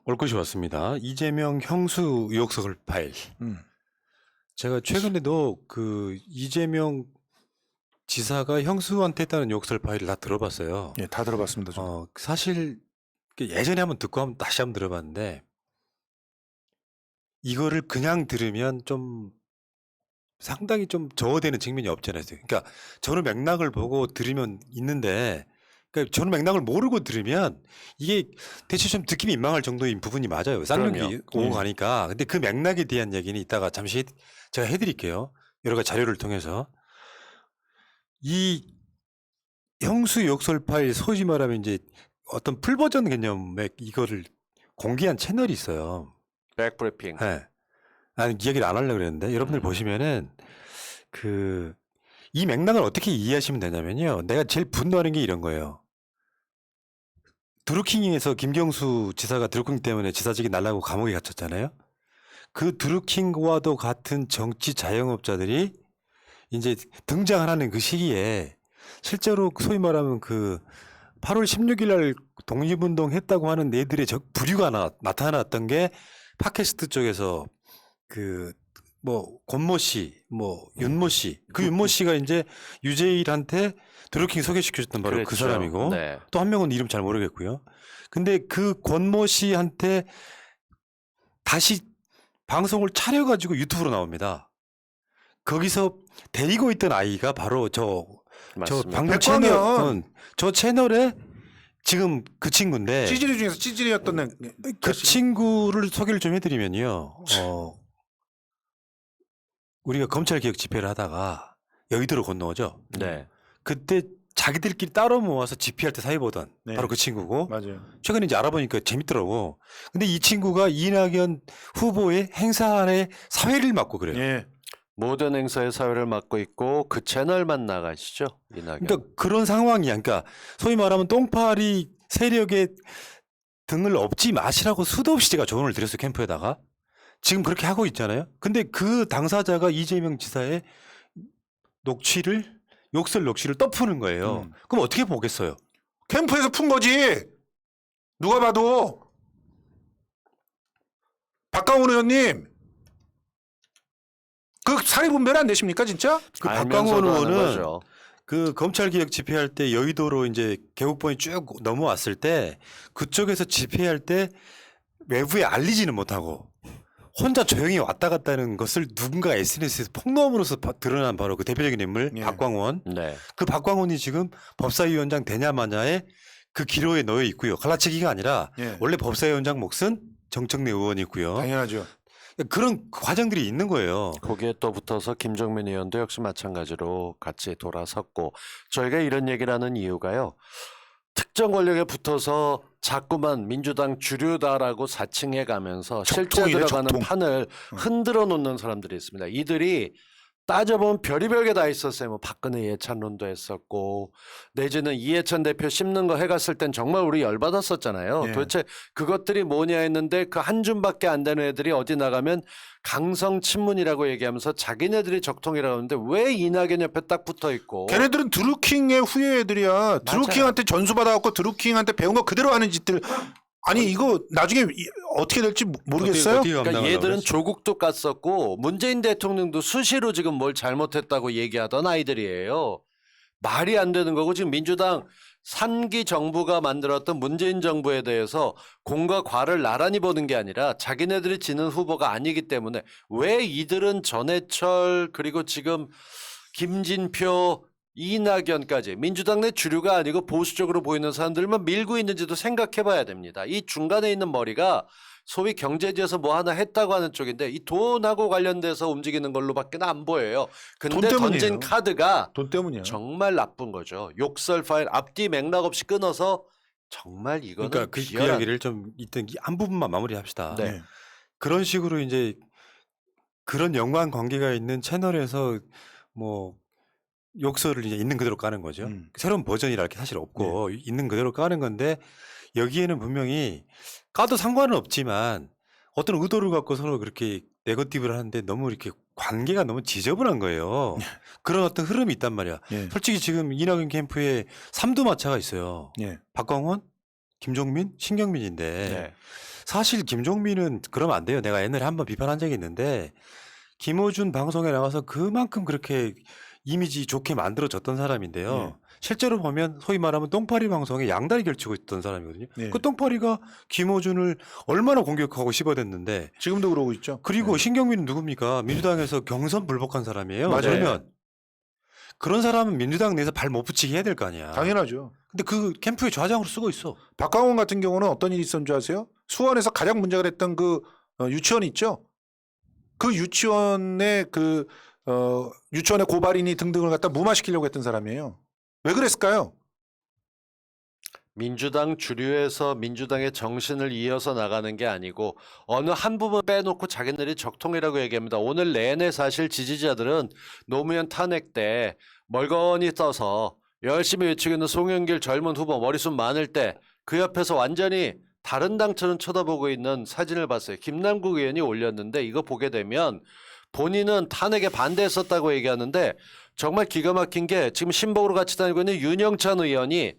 올 것이 왔습니다. 이재명 형수 의혹설 파일. 제가 최근에도 그 이재명 지사가 형수한테 했다는 의혹설 파일을 다 들어봤어요. 예, 다 들어봤습니다. 저도. 사실 예전에 한번 듣고 한번 다시 한번 들어봤는데 이거를 그냥 들으면 좀 상당히 좀 저어되는 측면이 없잖아요. 그러니까 저는 맥락을 보고 들으면 있는데, 그러니까 저는 맥락을 모르고 들으면 이게 대체 좀 듣기 민망할 정도인 부분이 맞아요. 쌍욕이 오고 가니까. 근데 그 맥락에 대한 얘기는 이따가 잠시 제가 해드릴게요. 여러 가지 자료를 통해서. 이 형수 욕설 파일, 소위 말하면 이제 어떤 풀버전 개념의 이거를 공개한 채널이 있어요. 백브리핑. 네. 나는 이야기를 안 하려고 그랬는데 여러분들 보시면은 이 맥락을 어떻게 이해하시면 되냐면요. 내가 제일 분노하는 게 이런 거예요. 드루킹에서 김경수 지사가 드루킹 때문에 지사직이 날라고 감옥에 갇혔잖아요. 그 드루킹과도 같은 정치 자영업자들이 이제 등장하는 그 시기에 실제로 소위 말하면 그 8월 16일 날 독립운동 했다고 하는 애들의 부류가 나타났던 게 팟캐스트 쪽에서 권모 씨, 윤모 씨, 그 윤모 씨가 이제 유재일한테 드루킹 소개시켜줬던 바로 그 그랬죠. 사람이고, 네. 또 한 명은 이름 잘 모르겠고요. 근데 그 권모 씨한테 다시 방송을 차려가지고 유튜브로 나옵니다. 거기서 데리고 있던 아이가 바로 저 맞습니다. 방금 저 채널에 지금 그 친구인데, 찌질이 중에서 찌질이었던 애. 그 친구를 소개를 좀 해드리면요. 우리가 검찰 개혁 집회를 하다가 여의도로 건너오죠. 네. 그때 자기들끼리 따로 모아서 집회할 때 사회 보던 바로 그 친구고. 맞아요. 최근에 이제 알아보니까 재밌더라고. 근데 이 친구가 이낙연 후보의 행사 안에 사회를 맡고 그래요. 예. 모든 행사의 사회를 맡고 있고 그 채널만 나가시죠, 이낙연. 그러니까 그런 상황이야. 그러니까 소위 말하면 똥파리 세력의 등을 업지 마시라고 수도 없이 제가 조언을 드렸어요, 캠프에다가. 지금 그렇게 하고 있잖아요. 근데 그 당사자가 이재명 지사의 욕설 녹취를 떠푸는 거예요. 그럼 어떻게 보겠어요? 캠프에서 푼 거지. 누가 봐도. 박강원 의원님. 그 사리 분별 안 되십니까, 진짜? 그 알면서도 박광원 하는 의원은 거죠. 그 검찰 개혁 집회할 때 여의도로 이제 개국본이 쭉 넘어왔을 때 그쪽에서 집회할 때 외부에 알리지는 못하고 혼자 조용히 왔다 갔다 하는 것을 누군가 SNS에서 폭로함으로써 드러난 바로 그 대표적인 인물 예. 박광원. 네. 그 박광원이 지금 법사위원장 되냐 마냐에 그 기로에 놓여 있고요. 갈라치기가 아니라 예. 원래 법사위원장 몫은 정청래 의원이 있고요. 당연하죠. 그런 과정들이 있는 거예요. 거기에 또 붙어서 김정민 의원도 역시 마찬가지로 같이 돌아섰고, 저희가 이런 얘기를 하는 이유가요. 특정 권력에 붙어서 자꾸만 민주당 주류다라고 사칭해 가면서 실제 적통이네, 들어가는 적통. 판을 흔들어 놓는 사람들이 있습니다. 이들이 따져보면 별의별 게 다 있었어요. 뭐 박근혜 예찬론도 했었고, 내지는 이해찬 대표 씹는 거 해갔을 땐 정말 우리 열받았었잖아요. 예. 도대체 그것들이 뭐냐 했는데 그 한 줌밖에 안 되는 애들이 어디 나가면 강성 친문이라고 얘기하면서 자기네들이 적통이라고 하는데 왜 이낙연 옆에 딱 붙어 있고. 걔네들은 드루킹의 후예 애들이야. 드루킹한테 전수 받아갖고 드루킹한테 배운 거 그대로 하는 짓들. 아니 이거 나중에 어떻게 될지 모르겠어요. 그러니까 얘들은 조국도 깠었고 문재인 대통령도 수시로 지금 뭘 잘못했다고 얘기하던 아이들이에요. 말이 안 되는 거고, 지금 민주당 3기 정부가 만들었던 문재인 정부에 대해서 공과 과를 나란히 보는 게 아니라 자기네들이 지는 후보가 아니기 때문에 왜 이들은 전해철 그리고 지금 김진표 이낙연까지 민주당 내 주류가 아니고 보수적으로 보이는 사람들만 밀고 있는지도 생각해 봐야 됩니다. 이 중간에 있는 머리가 소위 경제지에서 뭐 하나 했다고 하는 쪽인데 이 돈하고 관련돼서 움직이는 걸로밖에 안 보여요. 근데 돈 던진 때문이에요. 카드가 돈 때문이야. 정말 나쁜 거죠. 욕설 파일 앞뒤 맥락 없이 끊어서 정말 이거는 그러니까 그 이야기를 좀 이때 한 부분만 마무리합시다. 네. 그런 식으로 이제 그런 연관 관계가 있는 채널에서 뭐 욕설을 이제 있는 그대로 까는 거죠. 새로운 버전이랄 게 사실 없고 있는 그대로 까는 건데 여기에는 분명히 까도 상관은 없지만 어떤 의도를 갖고 서로 그렇게 네거티브를 하는데 너무 이렇게 관계가 너무 지저분한 거예요. 그런 어떤 흐름이 있단 말이야. 예. 솔직히 지금 이낙연 캠프에 삼두마차가 있어요. 예. 박광원, 김종민, 신경민인데 네. 사실 김종민은 그러면 안 돼요. 내가 옛날에 한번 비판한 적이 있는데 김어준 방송에 나가서 그만큼 그렇게 이미지 좋게 만들어졌던 사람인데요. 네. 실제로 보면 소위 말하면 똥파리 방송에 양다리 걸치고 있던 사람이거든요. 네. 그 똥파리가 김어준을 얼마나 공격하고 씹어댔는데 지금도 그러고 있죠. 그리고 네. 신경민은 누굽니까? 민주당에서 경선 불복한 사람이에요. 맞아요. 그러면 그런 사람은 민주당 내에서 발 못 붙이게 해야 될 거 아니야. 당연하죠. 근데 그 캠프의 좌장으로 쓰고 있어. 박광원 같은 경우는 어떤 일이 있었는 줄 아세요? 수원에서 가장 문제가 됐던 그 유치원 있죠. 그 유치원의 유치원의 고발인이 등등을 갖다 무마시키려고 했던 사람이에요. 왜 그랬을까요? 민주당 주류에서 민주당의 정신을 이어서 나가는 게 아니고 어느 한 부분 빼놓고 자기들이 적통이라고 얘기합니다. 오늘 내내 사실 지지자들은 노무현 탄핵 때 멀거니 떠서 열심히 외치고 있는 송영길 젊은 후보 머리숱 많을 때 그 옆에서 완전히 다른 당처럼 쳐다보고 있는 사진을 봤어요. 김남국 의원이 올렸는데 이거 보게 되면 본인은 탄핵에 반대했었다고 얘기하는데 정말 기가 막힌 게 지금 신복으로 같이 다니고 있는 윤영찬 의원이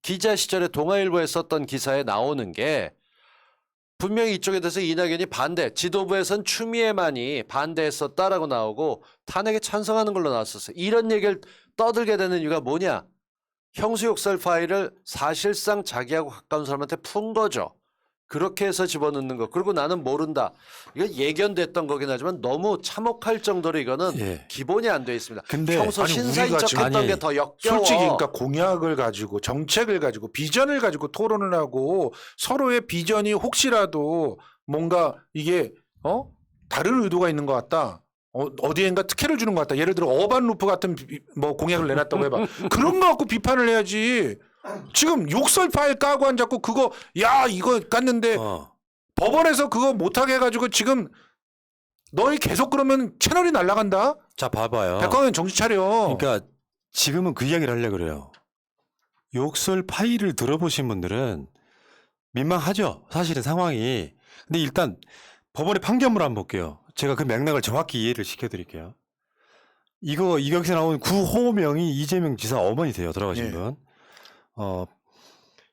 기자 시절에 동아일보에 썼던 기사에 나오는 게 분명히 이쪽에 대해서 이낙연이 반대, 지도부에선 추미애만이 반대했었다라고 나오고 탄핵에 찬성하는 걸로 나왔었어요. 이런 얘기를 떠들게 되는 이유가 뭐냐? 형수욕설 파일을 사실상 자기하고 가까운 사람한테 푼 거죠. 그렇게 해서 집어넣는 거. 그리고 나는 모른다. 이거 예견됐던 거긴 하지만 너무 참혹할 정도로 이거는 예. 기본이 안 돼 있습니다. 근데 평소 아니, 신사인 우리가 척했던 지금- 게 더 역겨워. 솔직히 그러니까 공약을 가지고 정책을 가지고 비전을 가지고 토론을 하고 서로의 비전이 혹시라도 뭔가 이게 다른 의도가 있는 것 같다. 어디엔가 특혜를 주는 것 같다. 예를 들어 어반 루프 같은 뭐 공약을 내놨다고 해봐. 그런 거 갖고 비판을 해야지. 지금 욕설 파일 까고 앉았고 그거 야 이거 깠는데 법원에서 그거 못하게 해가지고 지금 너희 계속 그러면 채널이 날아간다. 자 봐봐요. 백광현 정신 차려. 그러니까 지금은 그 이야기를 하려고 그래요. 욕설 파일을 들어보신 분들은 민망하죠. 사실은 상황이. 근데 일단 법원의 판결문 한번 볼게요. 제가 그 맥락을 정확히 이해를 시켜드릴게요. 이거에서 나온 구호명이 이재명 지사 어머니세요. 돌아가신 예. 분.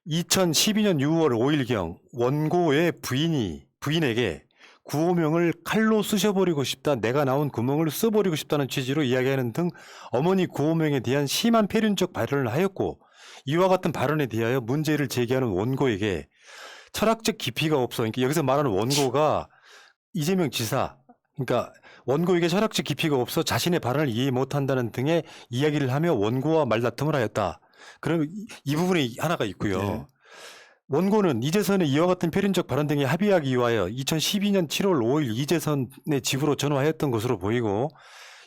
2012년 6월 5일경 원고의 부인에게 구호명을 칼로 쑤셔버리고 싶다. 내가 나온 구멍을 써버리고 싶다는 취지로 이야기하는 등 어머니 구호명에 대한 심한 폐륜적 발언을 하였고 이와 같은 발언에 대하여 문제를 제기하는 원고에게 철학적 깊이가 없어. 그러니까 여기서 말하는 원고가 이재명 지사, 그러니까 원고에게 철학적 깊이가 없어 자신의 발언을 이해 못한다는 등의 이야기를 하며 원고와 말다툼을 하였다. 그럼 이 부분에 하나가 있고요. 네. 원고는 이재선의 이와 같은 표현적 발언 등에 합의하기 위하여 2012년 7월 5일 이재선의 집으로 전화하였던 것으로 보이고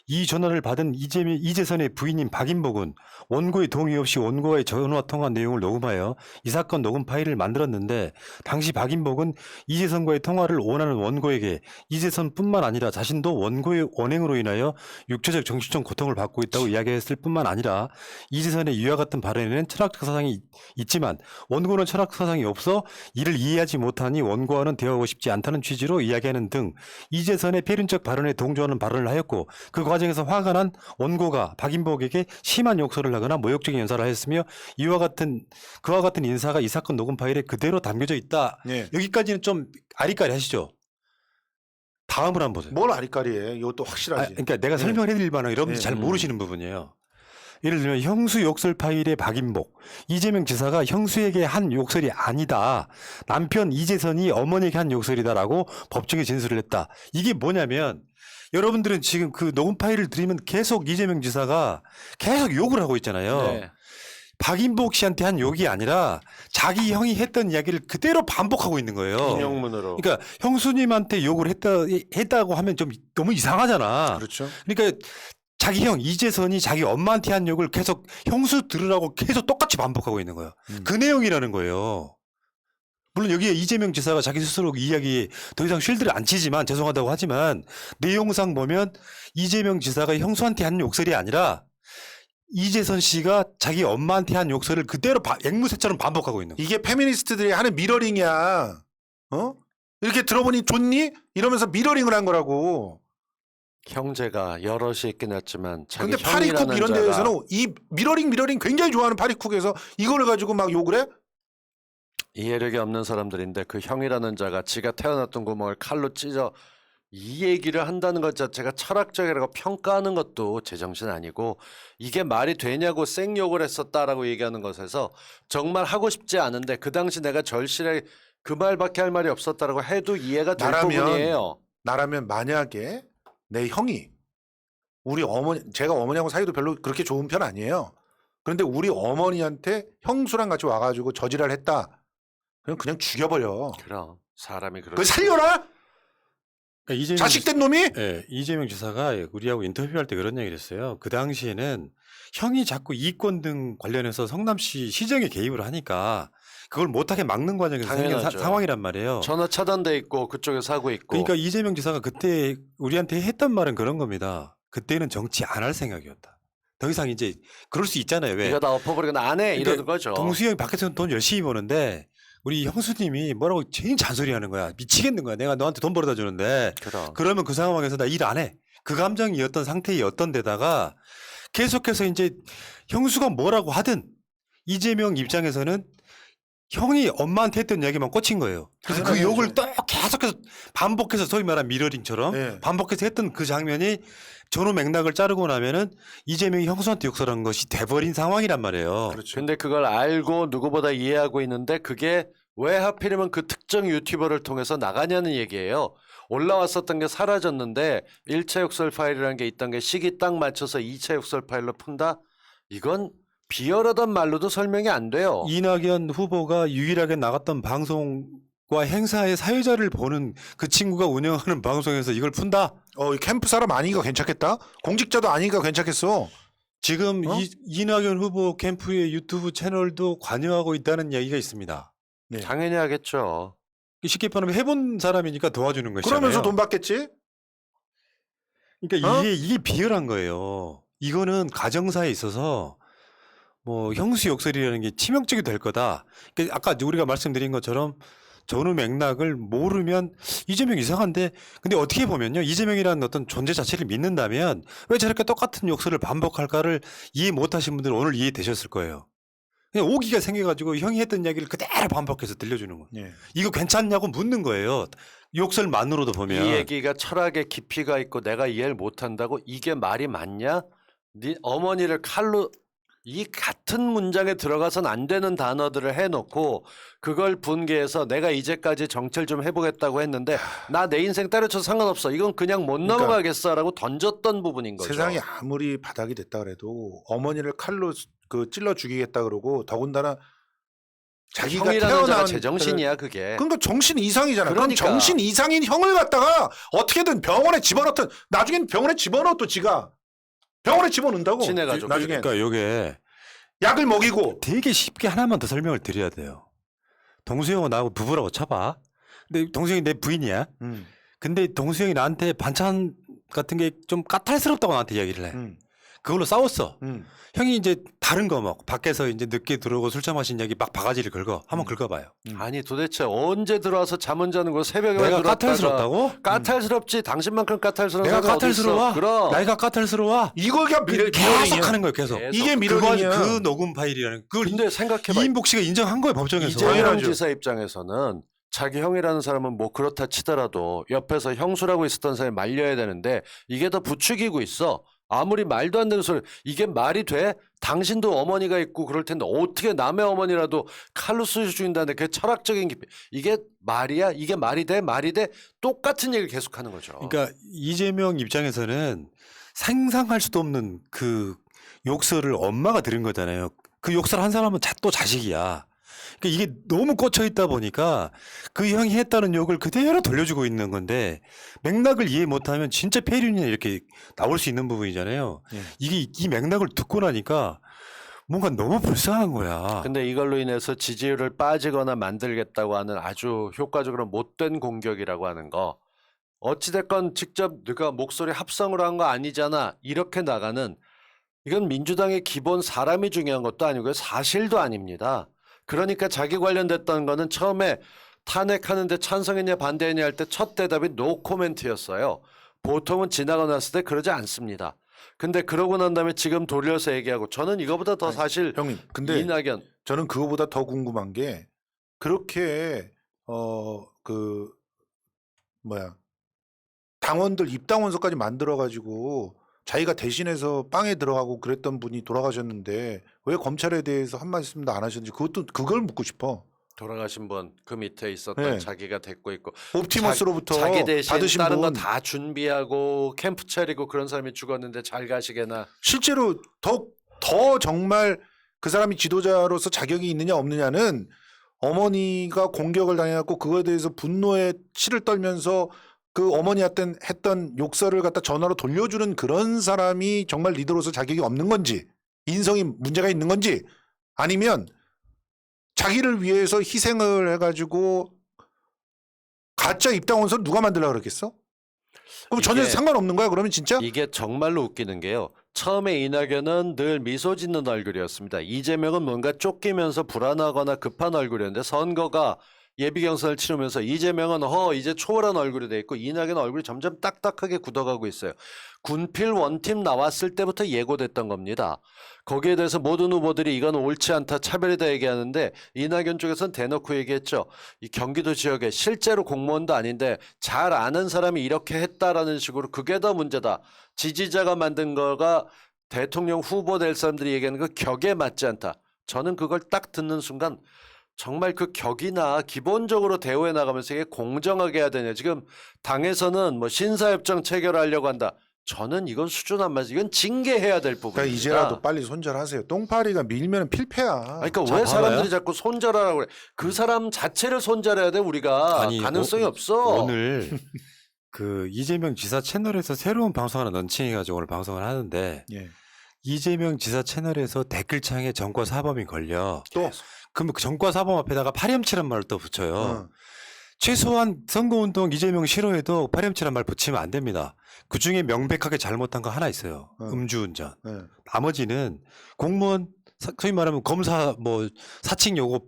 이 전화를 받은 이재선의 부인인 박인복은 원고의 동의 없이 원고와의 전화 통화 내용을 녹음하여 이 사건 녹음 파일을 만들었는데 당시 박인복은 이재선과의 통화를 원하는 원고에게 이재선뿐만 아니라 자신도 원고의 언행으로 인하여 육체적 정신적 고통을 받고 있다고 이야기했을 뿐만 아니라 이재선의 이와 같은 발언에는 철학적 사상이 있지만 원고는 철학적 사상이 없어 이를 이해하지 못하니 원고와는 대화하고 싶지 않다는 취지로 이야기하는 등 이재선의 폐륜적 발언에 동조하는 발언을 하였고 그 과정에서 화가 난 원고가 박인복에게 심한 욕설을 하거나 모욕적인 연설을 하였으며 그와 같은 인사가 이 사건 녹음 파일에 그대로 담겨져 있다. 네. 여기까지는 좀 아리까리 하시죠. 다음을 한번 보세요. 뭘 아리까리해. 이것도 확실하지. 그러니까 내가 네. 설명을 해드릴 만한 여러분들이 네. 잘 모르시는 부분이에요. 예를 들면 형수 욕설 파일의 박인복, 이재명 지사가 형수에게 한 욕설이 아니다. 남편 이재선이 어머니에게 한 욕설이다라고 법정에 진술을 했다. 이게 뭐냐면 여러분들은 지금 그 녹음 파일을 들으면 계속 이재명 지사가 계속 욕을 하고 있잖아요. 네. 박인복 씨한테 한 욕이 아니라 자기 형이 했던 이야기를 그대로 반복하고 있는 거예요. 인용문으로. 그러니까 형수님한테 욕을 했다고 하면 좀 너무 이상하잖아. 그렇죠. 그러니까 자기 형 이재선이 자기 엄마한테 한 욕을 계속 형수 들으라고 계속 똑같이 반복하고 있는 거예요. 그 내용이라는 거예요. 물론 여기에 이재명 지사가 자기 스스로 이야기에 더 이상 쉴드를 안 치지만 죄송하다고 하지만 내용상 보면 이재명 지사가 형수한테 한 욕설이 아니라 이재선 씨가 자기 엄마한테 한 욕설을 그대로 앵무새처럼 반복하고 있는 거예요. 이게 페미니스트들이 하는 미러링이야. 이렇게 들어보니 좋니? 이러면서 미러링을 한 거라고. 형제가 여럿이 있긴 했지만 자기 근데 파리쿡 형이라는 이런 자가 데에서는 이 미러링 굉장히 좋아하는 파리쿡에서 이거를 가지고 막 욕을 해? 이해력이 없는 사람들인데 그 형이라는 자가 지가 태어났던 구멍을 칼로 찢어 이 얘기를 한다는 것 자체가 철학적이라고 평가하는 것도 제정신 아니고 이게 말이 되냐고 생욕을 했었다라고 얘기하는 것에서 정말 하고 싶지 않은데 그 당시 내가 절실하게 그 말밖에 할 말이 없었다라고 해도 이해가 될 부분이에요. 나라면 만약에 내 형이 우리 어머니, 제가 어머니하고 사이도 별로 그렇게 좋은 편 아니에요. 그런데 우리 어머니한테 형수랑 같이 와가지고 저지랄 했다. 그냥 죽여버려. 그럼 사람이 그렇게 그걸 살려라? 그러니까 이재명 자식된 놈이? 예, 이재명 지사가 우리하고 인터뷰할 때 그런 얘기를 했어요. 그 당시에는 형이 자꾸 이권 등 관련해서 성남시 시정에 개입을 하니까 그걸 못하게 막는 과정에서 생긴 당연하죠. 상황이란 말이에요. 전화 차단돼 있고 그쪽에서 하고 있고 그러니까 이재명 지사가 그때 우리한테 했던 말은 그런 겁니다. 그때는 정치 안 할 생각이었다. 더 이상 이제 그럴 수 있잖아요. 왜? 이거 다 엎어버리거나 안 해 그러니까 이러는 거죠. 동수형이 밖에서 돈 열심히 버는데 우리 형수님이 뭐라고 괜히 잔소리하는 거야. 미치겠는 거야. 내가 너한테 돈 벌어다 주는데 그럼 그러면 그 상황에서 나 일 안 해. 그 감정이었던 상태였던 데다가 계속해서 이제 형수가 뭐라고 하든 이재명 입장에서는 형이 엄마한테 했던 이야기만 꽂힌 거예요. 그래서 그 당연하죠. 욕을 또 계속해서 반복해서 소위 말하는 미러링처럼 네. 반복해서 했던 그 장면이 전후 맥락을 자르고 나면은 이재명이 형수한테 욕설한 것이 돼버린 상황이란 말이에요. 그렇죠. 근데 그걸 알고 누구보다 이해하고 있는데 그게 왜 하필이면 그 특정 유튜버를 통해서 나가냐는 얘기예요. 올라왔었던 게 사라졌는데 1차 욕설 파일이라는 게 있던 게 시기 딱 맞춰서 2차 욕설 파일로 푼다? 이건 비열하단 말로도 설명이 안 돼요. 이낙연 후보가 유일하게 나갔던 방송과 행사의 사회자를 보는 그 친구가 운영하는 방송에서 이걸 푼다? 이 캠프 사람 아니기가 괜찮겠다? 공직자도 아니기가 괜찮겠어. 지금 어? 이낙연 후보 캠프의 유튜브 채널도 관여하고 있다는 이야기가 있습니다. 네. 당연히 하겠죠. 쉽게 말하면 해본 사람이니까 도와주는 것이잖아요. 그러면서 돈 받겠지? 그러니까 어? 이게 비열한 거예요. 이거는 가정사에 있어서 뭐 형수 욕설이라는 게 치명적이 될 거다. 그러니까 아까 우리가 말씀드린 것처럼 전후 맥락을 모르면 이재명 이상한데 근데 어떻게 보면요. 이재명이라는 어떤 존재 자체를 믿는다면 왜 저렇게 똑같은 욕설을 반복할까를 이해 못하신 분들은 오늘 이해되셨을 거예요. 그냥 오기가 생겨가지고 형이 했던 이야기를 그대로 반복해서 들려주는 거예요. 예. 이거 괜찮냐고 묻는 거예요. 욕설만으로도 보면. 이 얘기가 철학의 깊이가 있고 내가 이해를 못한다고 이게 말이 맞냐? 네 어머니를 칼로 이 같은 문장에 들어가선 안 되는 단어들을 해놓고 그걸 분개해서 내가 이제까지 정체를 좀 해보겠다고 했는데 나 내 인생 때려쳐도 상관없어. 이건 그냥 못 그러니까 넘어가겠어라고 던졌던 부분인 거죠. 세상이 아무리 바닥이 됐다 그래도 어머니를 칼로 찔러 죽이겠다 그러고 더군다나 자기가 형이라는 자가 태어난 제정신이야 그게. 그러니까 정신 이상이잖아. 그럼 그러니까. 정신 이상인 형을 갖다가 어떻게든 병원에 집어넣든 나중엔 병원에 집어넣어 또 지가 병원에 집어넣는다고. 친해 가지고. 나중에 그러니까 요게 약을 먹이고. 되게 쉽게 하나만 더 설명을 드려야 돼요. 동수형은 나하고 부부라고 쳐봐. 근데 동수형이 내 부인이야. 근데 동수형이 나한테 반찬 같은 게 좀 까탈스럽다고 나한테 이야기를 해. 그걸로 싸웠어. 형이 이제 다른 거 막 밖에서 이제 늦게 들어오고 술 처마신 이야기 막 바가지를 긁어. 한번 긁어봐요. 아니 도대체 언제 들어와서 잠은 자는 거 새벽에 내가 들었다가 까탈스럽다고? 까탈스럽지. 당신만큼 까탈스러운 내가 사람이 어디 있어. 까탈스러워? 그럼. 나이가 까탈스러워? 이걸 그냥 계속 하는 거예요. 계속. 계속. 이게 그거 미러링이야. 그 녹음 파일이라는 그걸 근데 생각해봐. 이인복 씨가 인정한 거예요 법정에서. 이재명 당연하죠. 지사 입장에서는 자기 형이라는 사람은 뭐 그렇다 치더라도 옆에서 형수라고 있었던 사람이 말려야 되는데 이게 더 부추기고 있어. 아무리 말도 안 되는 소리. 이게 말이 돼? 당신도 어머니가 있고 그럴 텐데 어떻게 남의 어머니라도 칼로 쑤셔 죽인다는데 그게 철학적인 깊이. 이게 말이야? 이게 말이 돼? 말이 돼? 똑같은 얘기를 계속하는 거죠. 그러니까 이재명 입장에서는 상상할 수도 없는 그 욕설을 엄마가 들은 거잖아요. 그 욕설 한 사람은 또 자식이야. 그러니까 이게 너무 꽂혀 있다 보니까 그 형이 했다는 욕을 그대로 돌려주고 있는 건데 맥락을 이해 못하면 진짜 폐륜이나 이렇게 나올 수 있는 부분이잖아요. 예. 이게 이 맥락을 듣고 나니까 뭔가 너무 불쌍한 거야. 근데 이걸로 인해서 지지율을 빠지거나 만들겠다고 하는 아주 효과적으로 못된 공격이라고 하는 거. 어찌됐건 직접 네가 목소리 합성으로 한 거 아니잖아. 이렇게 나가는 이건 민주당의 기본 사람이 중요한 것도 아니고요. 사실도 아닙니다. 그러니까 자기 관련됐던 거는 처음에 탄핵하는데 찬성했냐 반대했냐 할 때 첫 대답이 노 코멘트였어요. 보통은 지나고 났을 때 그러지 않습니다. 근데 그러고 난 다음에 지금 돌려서 얘기하고 저는 이거보다 더 사실 형님, 근데 이낙연 저는 그거보다 더 궁금한 게 그렇게 그 뭐야 당원들 입당원서까지 만들어 가지고 자기가 대신해서 빵에 들어가고 그랬던 분이 돌아가셨는데 왜 검찰에 대해서 한 말씀도 안 하셨는지 그걸 묻고 싶어. 돌아가신 분 그 밑에 있었던 네. 자기가 데리고 있고 옵티머스로부터 자기 대신 받으신 다른 거 분 다 준비하고 캠프 차리고 그런 사람이 죽었는데 잘 가시게나. 실제로 더 정말 그 사람이 지도자로서 자격이 있느냐 없느냐는 어머니가 공격을 당해갖고 그거에 대해서 분노에 치를 떨면서 그 어머니한테 했던 욕설을 갖다 전화로 돌려주는 그런 사람이 정말 리더로서 자격이 없는 건지 인성이 문제가 있는 건지 아니면 자기를 위해서 희생을 해가지고 가짜 입당원서를 누가 만들려고 그랬겠어? 그럼 전혀 이게- 상관없는 거야 그러면 진짜? 이게 정말로 웃기는 게요. 처음에 이낙연은 늘 미소 짓는 얼굴이었습니다. 이재명은 뭔가 쫓기면서 불안하거나 급한 얼굴이었는데 선거가 예비 경선을 치르면서 이재명은 이제 초월한 얼굴이 돼 있고 이낙연 얼굴이 점점 딱딱하게 굳어가고 있어요. 군필 원팀 나왔을 때부터 예고됐던 겁니다. 거기에 대해서 모든 후보들이 이건 옳지 않다 차별이다 얘기하는데 이낙연 쪽에서는 대놓고 얘기했죠. 이 경기도 지역에 실제로 공무원도 아닌데 잘 아는 사람이 이렇게 했다라는 식으로 그게 더 문제다. 지지자가 만든 거가 대통령 후보 될 사람들이 얘기하는 그 격에 맞지 않다. 저는 그걸 딱 듣는 순간 정말 그 격이나 기본적으로 대우해 나가면서 이게 공정하게 해야 되냐. 지금 당에서는 뭐 신사협정 체결하려고 한다. 저는 이건 수준 안 맞아. 이건 징계해야 될 부분입니다. 그러니까 이제라도 빨리 손절하세요. 똥파리가 밀면 필패야. 아니, 그러니까 자, 왜 봐봐요. 사람들이 자꾸 손절하라고 그래. 그 사람 자체를 손절해야 돼 우리가. 아니, 가능성이 없어. 오늘 그 이재명 지사 채널에서 새로운 방송 하나 런칭해가지고 오늘 방송을 하는데 예. 이재명 지사 채널에서 댓글창에 정과 사범이 걸려. 또 그럼 그 정과 사범 앞에다가 파렴치란 말을 또 붙여요. 어. 최소한 선거운동 이재명 싫어해도 파렴치란 말 붙이면 안 됩니다. 그 중에 명백하게 잘못한 거 하나 있어요. 음주운전. 예. 나머지는 공무원 소위 말하면 검사 뭐 사칭 요거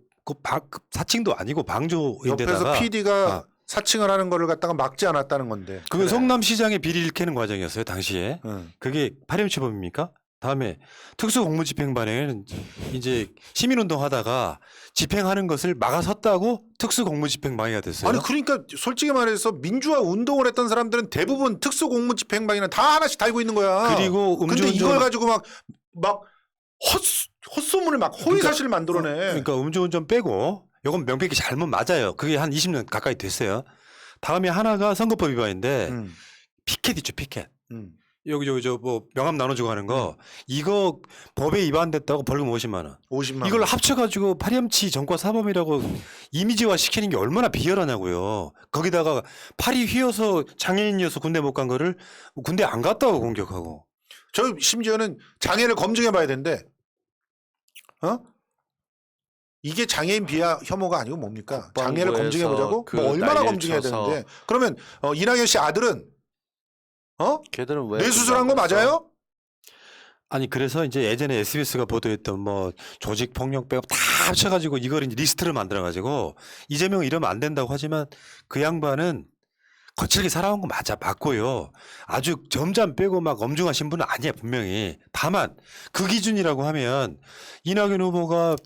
사칭도 아니고 옆에서 방조인데다가 PD가 사칭을 하는 거를 갖다가 막지 않았다는 건데. 그건 성남시장의 비리를 캐는 과정이었어요 당시에. 응. 그게 파렴치범입니까? 다음에 특수공무집행반에는 이제 시민운동 하다가 집행하는 것을 막아섰다고 특수공무집행방해가 됐어요. 아니 그러니까 솔직히 말해서 민주화 운동을 했던 사람들은 대부분 특수공무집행방해는 다 하나씩 달고 있는 거야. 그리고 근데 음주운전 이걸 가지고 막 헛소문을 막 허위 사실을 만들어내. 그러니까 음주운전 빼고 이건 명백히 잘못 맞아요. 그게 한 20년 가까이 됐어요. 다음에 하나가 선거법 위반인데 피켓 있죠 피켓. 여기 저 뭐 명함 나눠주고 하는 거 이거 법에 위반됐다고 벌금 50만 원. 50만 이걸 원. 합쳐가지고 파렴치 정과 사범이라고 이미지화 시키는 게 얼마나 비열하냐고요. 거기다가 팔이 휘어서 장애인이어서 군대 못 간 거를 군대 안 갔다고 공격하고. 저 심지어는 장애를 검증해 봐야 된대. 어? 이게 장애인 비하 혐오가 아니고 뭡니까? 장애를 국방부에서 검증해 보자고? 그 뭐 얼마나 난리를 검증해야 쳐서. 되는데. 그러면 이낙연 씨 아들은 걔들은 왜 뇌수술한 거 그거 안 했어? 맞아요? 아니 그래서 이제 예전에 SBS가 보도했던 뭐 조직 폭력 빼고 다 합쳐가지고 이걸 이제 리스트를 만들어가지고 이재명은 이러면 안 된다고 하지만 그 양반은 거칠게 살아온 거 맞고요. 아주 점잖 빼고 막 엄중하신 분은 아니야 분명히. 다만 그 기준이라고 하면 이낙연 후보가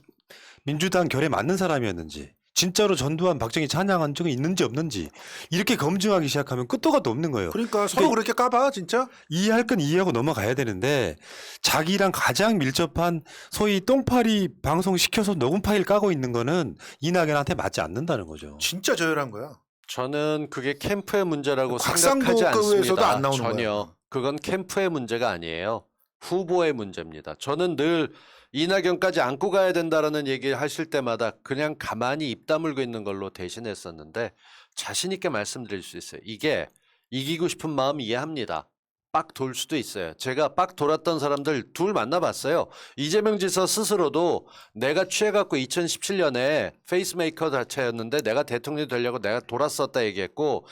민주당 결에 맞는 사람이었는지 진짜로 전두환 박정희 찬양한 적이 있는지 없는지 이렇게 검증하기 시작하면 끝도 gat도 없는 거예요. 그러니까 서로 그렇게 까봐 진짜. 이해할 건 이해하고 넘어가야 되는데 자기랑 가장 밀접한 소위 똥파리 방송 시켜서 녹음 파일 까고 있는 거는 이낙연한테 맞지 않는다는 거죠. 진짜 저열한 거야. 저는 그게 캠프의 문제라고 곽상도 생각하지 급에서도 않습니다. 안 나오는 전혀. 거야. 그건 캠프의 문제가 아니에요. 후보의 문제입니다. 저는 늘 이낙연까지 안고 가야 된다라는 얘기를 하실 때마다 그냥 가만히 입 다물고 있는 걸로 대신했었는데 자신 있게 말씀드릴 수 있어요. 이게 이기고 싶은 마음 이해합니다. 빡 돌 수도 있어요. 제가 빡 돌았던 사람들 둘 만나봤어요. 이재명 지사 스스로도 내가 취해갖고 2017년에 페이스메이커 자체였는데 내가 대통령이 되려고 내가 돌았었다 얘기했고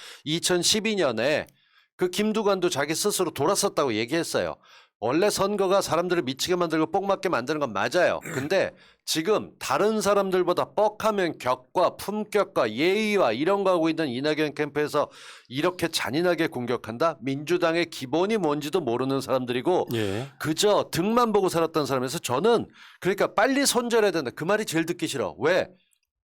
2012년에 그 김두관도 자기 스스로 돌았었다고 얘기했어요. 원래 선거가 사람들을 미치게 만들고 뻑맞게 만드는 건 맞아요. 근데 지금 다른 사람들보다 뻑하면 격과 품격과 예의와 이런 거 하고 있는 이낙연 캠프에서 이렇게 잔인하게 공격한다? 민주당의 기본이 뭔지도 모르는 사람들이고 예. 그저 등만 보고 살았던 사람에서 저는 그러니까 빨리 손절해야 된다. 그 말이 제일 듣기 싫어. 왜?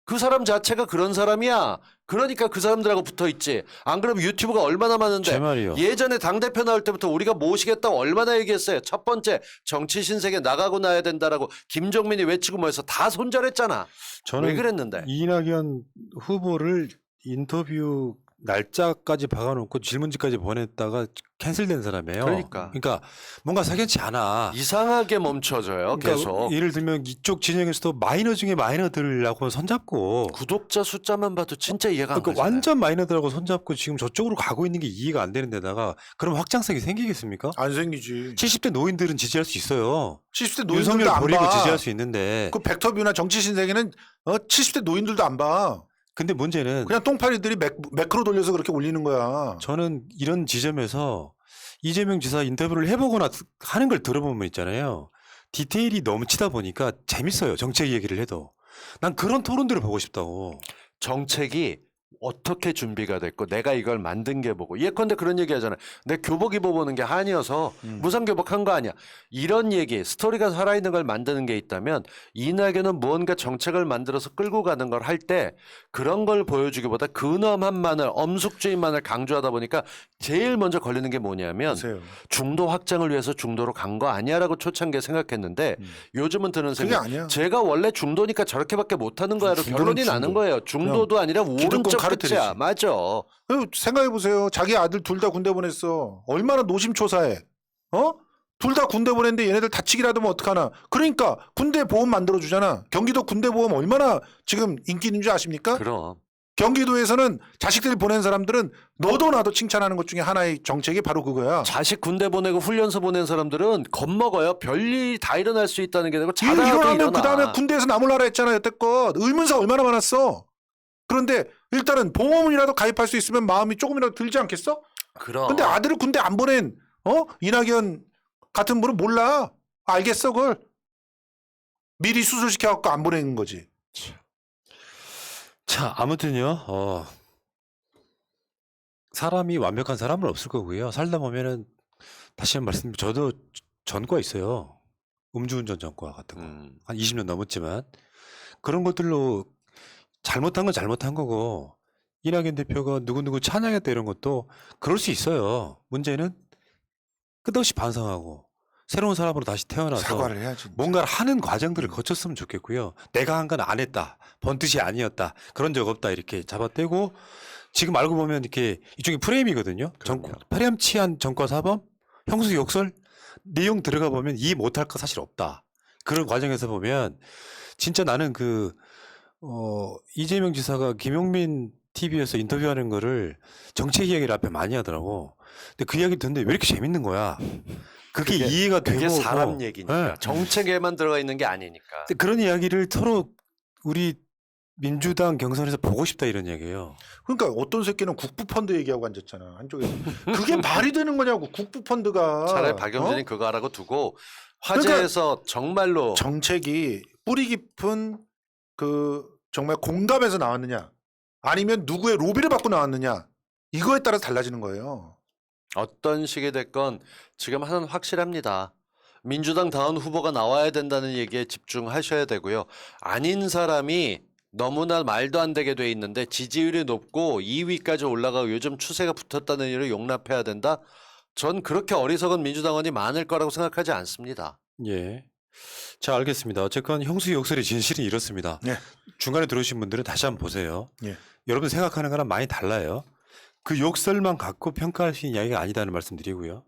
그 사람 자체가 그런 사람이야. 그러니까 그 사람들하고 붙어 있지. 안 그러면 유튜브가 얼마나 많은데. 제 말이요. 예전에 당대표 나올 때부터 우리가 모시겠다고 얼마나 얘기했어요. 첫 번째 정치 신세계 나가고 나야 된다라고 김종민이 외치고 모여서 다 손절했잖아. 저는 왜 그랬는데? 이낙연 후보를 인터뷰 날짜까지 박아놓고 질문지까지 보냈다가 캔슬된 사람이에요. 그러니까. 뭔가 석연치 않아. 이상하게 멈춰져요. 그러니까 계속. 예를 들면 이쪽 진영에서도 마이너 중에 마이너들하고 손잡고 구독자 숫자만 봐도 진짜 이해가 안 그러니까 가잖아요. 완전 마이너들하고 손잡고 지금 저쪽으로 가고 있는 게 이해가 안 되는 데다가 그럼 확장성이 생기겠습니까? 안 생기지. 70대 노인들은 지지할 수 있어요. 70대 노인들도 윤석열 안 버리고 봐. 지지할 수 있는데 그 벡터뷰나 정치 신세계는 70대 노인들도 안 봐. 근데 문제는 그냥 똥파리들이 매크로 돌려서 그렇게 올리는 거야. 저는 이런 지점에서 이재명 지사 인터뷰를 해보거나 하는 걸 들어보면 있잖아요. 디테일이 넘치다 보니까 재밌어요. 정책 얘기를 해도. 난 그런 토론들을 보고 싶다고. 정책이 어떻게 준비가 됐고 내가 이걸 만든 게 뭐고 예컨대 그런 얘기 하잖아요. 내 교복 입어보는 게 한이어서 무상교복한 거 아니야. 이런 얘기 스토리가 살아있는 걸 만드는 게 있다면 이낙연은 무언가 정책을 만들어서 끌고 가는 걸 할 때 그런 걸 보여주기보다 근엄함만을 엄숙주의만을 강조하다 보니까 제일 먼저 걸리는 게 뭐냐면 보세요. 중도 확장을 위해서 중도로 간 거 아니야라고 초창기에 생각했는데 요즘은 드는 그게 생각 아니야. 제가 원래 중도니까 저렇게밖에 못하는 거야로 중도는 결론이 중도. 나는 거예요. 중도도 아니라 기득권 오른쪽 카르텔이지. 끝이야. 맞아. 생각해 보세요. 자기 아들 둘 다 군대 보냈어. 얼마나 노심초사해. 둘 다 군대 보냈는데 얘네들 다치기라도 하면 어떡하나. 그러니까 군대 보험 만들어주잖아. 경기도 군대 보험 얼마나 지금 인기 있는 줄 아십니까? 그럼. 경기도에서는 자식들 보낸 사람들은 너도 나도 칭찬하는 것 중에 하나의 정책이 바로 그거야. 자식 군대 보내고 훈련소 보낸 사람들은 겁먹어요. 별일 다 일어날 수 있다는 게 아니고 일 자다가도 일어나면 일어나. 그 다음에 군대에서 나몰라라 했잖아 여태껏. 의문사 얼마나 많았어. 그런데 일단은 보험이라도 가입할 수 있으면 마음이 조금이라도 들지 않겠어? 그럼. 근데 아들을 군대 안 보낸 이낙연 같은 분은 몰라. 알겠어 그걸. 미리 수술시켜갖고 안 보내는 거지. 자, 아무튼요. 사람이 완벽한 사람은 없을 거고요. 살다 보면은 다시 한 번 말씀, 저도 전과 있어요. 음주운전 전과 같은 거. 한 20년 넘었지만 그런 것들로 잘못한 건 잘못한 거고 이낙연 대표가 누구누구 찬양했다 이런 것도 그럴 수 있어요. 문제는 끝없이 반성하고 새로운 사람으로 다시 태어나서 사과를 해야지. 뭔가를 하는 과정들을 거쳤으면 좋겠고요. 내가 한 건 안 했다. 번뜻이 아니었다. 그런 적 없다. 이렇게 잡아떼고 지금 알고 보면 이렇게 이쪽이 프레임이거든요. 그럼요. 파렴치한 전과 사범, 형수 욕설 내용 들어가 보면 이해 못할 거 사실 없다. 그런 과정에서 보면 진짜 나는 이재명 지사가 김용민 TV에서 인터뷰하는 거를 정책 이야기를 앞에 많이 하더라고. 근데 그 이야기 듣는데 왜 이렇게 재밌는 거야? 그게 이해가 되고 그게 사람 얘기니까. 네. 정책에만 들어가 있는 게 아니니까. 근데 그런 이야기를 서로 우리 민주당 경선에서 보고 싶다 이런 얘기예요. 그러니까 어떤 새끼는 국부펀드 얘기하고 앉았잖아 한쪽에서. 그게 말이 되는 거냐고 국부펀드가. 차라리 박영진이 그거 하라고 두고 화제에서 정말로 정책이 뿌리 깊은 정말 공감에서 나왔느냐 아니면 누구의 로비를 받고 나왔느냐 이거에 따라서 달라지는 거예요. 어떤 식이 됐건 지금 하나는 확실합니다. 민주당 다운 후보가 나와야 된다는 얘기에 집중하셔야 되고요. 아닌 사람이 너무나 말도 안 되게 돼 있는데 지지율이 높고 2위까지 올라가고 요즘 추세가 붙었다는 이유로 용납해야 된다? 전 그렇게 어리석은 민주당원이 많을 거라고 생각하지 않습니다. 예. 자, 알겠습니다. 어쨌건 형수 욕설의 진실이 이렇습니다. 예. 중간에 들어오신 분들은 다시 한번 보세요. 예. 여러분 생각하는 거랑 많이 달라요. 그 욕설만 갖고 평가할 수 있는 이야기가 아니다는 말씀 드리고요.